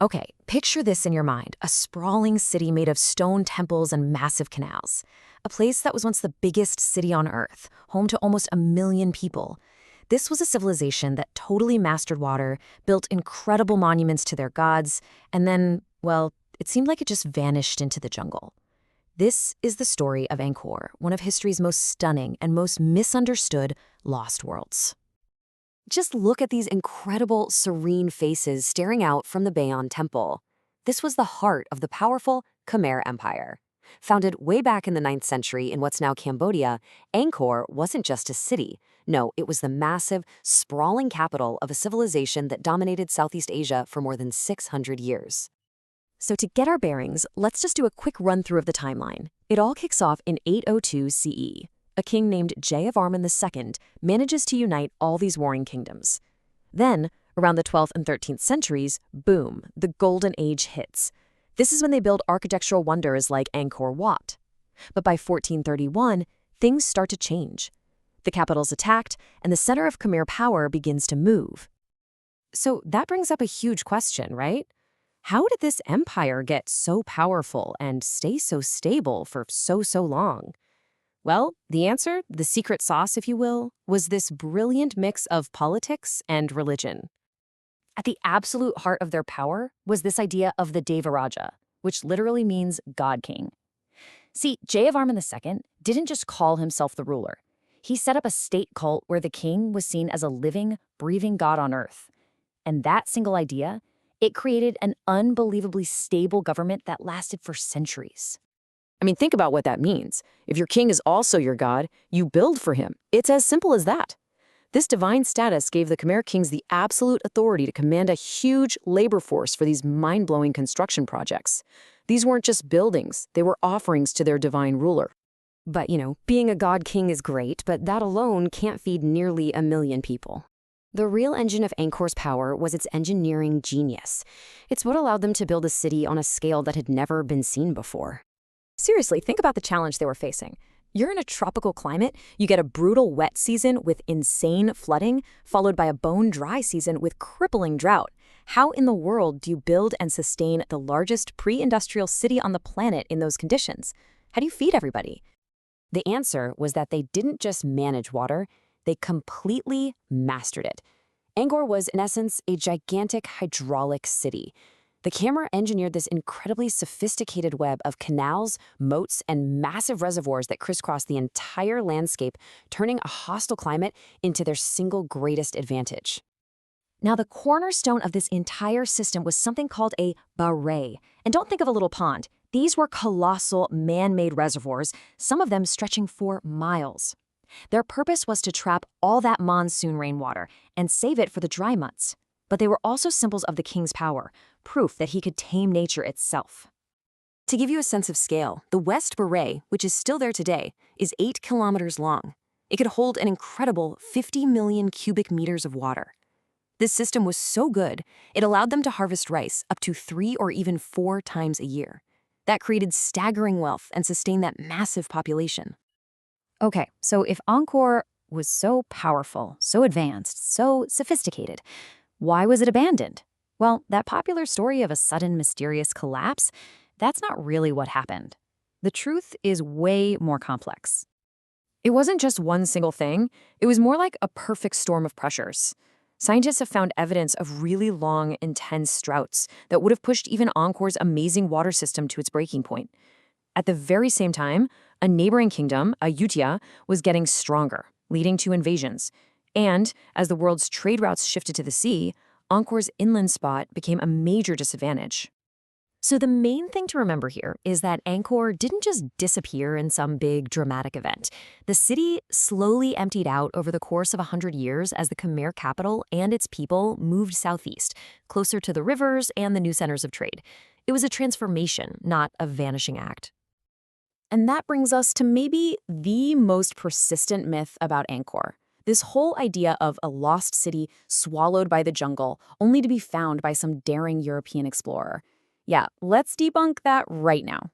Okay, picture this in your mind, a sprawling city made of stone temples and massive canals. A place that was once the biggest city on Earth, home to almost 1 million people. This was a civilization that totally mastered water, built incredible monuments to their gods, and then, well, it seemed like it just vanished into the jungle. This is the story of Angkor, one of history's most stunning and most misunderstood lost worlds. Just look at these incredible, serene faces staring out from the Bayon Temple. This was the heart of the powerful Khmer Empire. Founded way back in the 9th century in what's now Cambodia, Angkor wasn't just a city. No, it was the massive, sprawling capital of a civilization that dominated Southeast Asia for more than 600 years. So to get our bearings, let's just do a quick run-through of the timeline. It all kicks off in 802 CE. A king named Jayavarman II manages to unite all these warring kingdoms. Then, around the 12th and 13th centuries, boom, the Golden Age hits. This is when they build architectural wonders like Angkor Wat. But by 1431, things start to change. The capital's attacked, and the center of Khmer power begins to move. So that brings up a huge question, right? How did this empire get so powerful and stay so stable for so long? Well, the answer, the secret sauce, if you will, was this brilliant mix of politics and religion. At the absolute heart of their power was this idea of the Devaraja, which literally means God King. See, Jayavarman II didn't just call himself the ruler. He set up a state cult where the king was seen as a living, breathing god on earth. And that single idea, it created an unbelievably stable government that lasted for centuries. I mean, think about what that means. If your king is also your god, you build for him. It's as simple as that. This divine status gave the Khmer kings the absolute authority to command a huge labor force for these mind-blowing construction projects. These weren't just buildings, they were offerings to their divine ruler. But, being a god king is great, but that alone can't feed nearly 1 million people. The real engine of Angkor's power was its engineering genius. It's what allowed them to build a city on a scale that had never been seen before. Seriously, think about the challenge they were facing. You're in a tropical climate, you get a brutal wet season with insane flooding, followed by a bone-dry season with crippling drought. How in the world do you build and sustain the largest pre-industrial city on the planet in those conditions? How do you feed everybody? The answer was that they didn't just manage water, they completely mastered it. Angkor was, in essence, a gigantic hydraulic city. The Khmer engineered this incredibly sophisticated web of canals, moats, and massive reservoirs that crisscrossed the entire landscape, turning a hostile climate into their single greatest advantage. Now, the cornerstone of this entire system was something called a barrage. And don't think of a little pond. These were colossal man-made reservoirs, some of them stretching for miles. Their purpose was to trap all that monsoon rainwater and save it for the dry months. But they were also symbols of the king's power, proof that he could tame nature itself. To give you a sense of scale, the West Barrage, which is still there today, is 8 kilometers long. It could hold an incredible 50 million cubic meters of water. This system was so good, it allowed them to harvest rice up to 3 or even 4 times a year. That created staggering wealth and sustained that massive population. Okay, so if Angkor was so powerful, so advanced, so sophisticated, why was it abandoned? Well, that popular story of a sudden mysterious collapse, that's not really what happened. The truth is way more complex. It wasn't just one single thing, it was more like a perfect storm of pressures. Scientists have found evidence of really long, intense droughts that would have pushed even Angkor's amazing water system to its breaking point. At the very same time, a neighboring kingdom, Ayutthaya, was getting stronger, leading to invasions. And as the world's trade routes shifted to the sea, Angkor's inland spot became a major disadvantage. So the main thing to remember here is that Angkor didn't just disappear in some big dramatic event. The city slowly emptied out over the course of 100 years as the Khmer capital and its people moved southeast, closer to the rivers and the new centers of trade. It was a transformation, not a vanishing act. And that brings us to maybe the most persistent myth about Angkor. This whole idea of a lost city swallowed by the jungle, only to be found by some daring European explorer. Yeah, let's debunk that right now.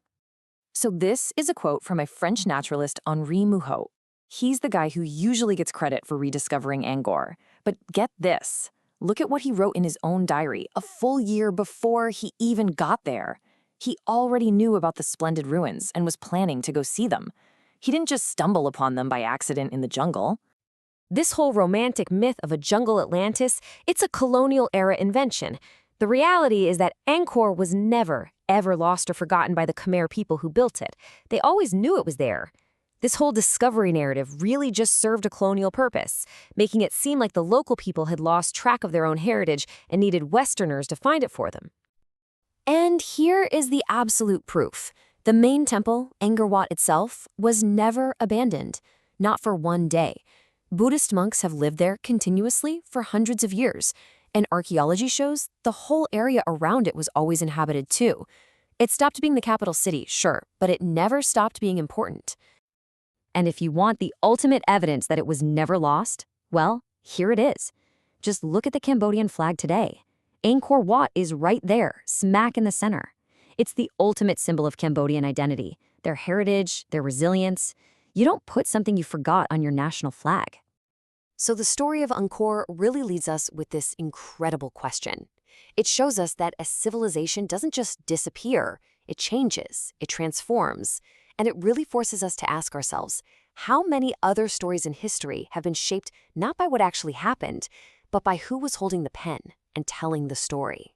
So this is a quote from a French naturalist, Henri Mouhot. He's the guy who usually gets credit for rediscovering Angkor. But get this, Look at what he wrote in his own diary, a full year before he even got there. He already knew about the splendid ruins and was planning to go see them. He didn't just stumble upon them by accident in the jungle. This whole romantic myth of a jungle Atlantis, it's a colonial-era invention. The reality is that Angkor was never, ever lost or forgotten by the Khmer people who built it. They always knew it was there. This whole discovery narrative really just served a colonial purpose, making it seem like the local people had lost track of their own heritage and needed Westerners to find it for them. And here is the absolute proof. The main temple, Angkor Wat itself, was never abandoned, not for one day. Buddhist monks have lived there continuously for hundreds of years, and archaeology shows the whole area around it was always inhabited too. It stopped being the capital city, sure, but it never stopped being important. And if you want the ultimate evidence that it was never lost, well, here it is. Just look at the Cambodian flag today. Angkor Wat is right there, smack in the center. It's the ultimate symbol of Cambodian identity, their heritage, their resilience. You don't put something you forgot on your national flag. So the story of Angkor really leaves us with this incredible question. It shows us that a civilization doesn't just disappear, it changes, it transforms, and it really forces us to ask ourselves, how many other stories in history have been shaped not by what actually happened, but by who was holding the pen and telling the story?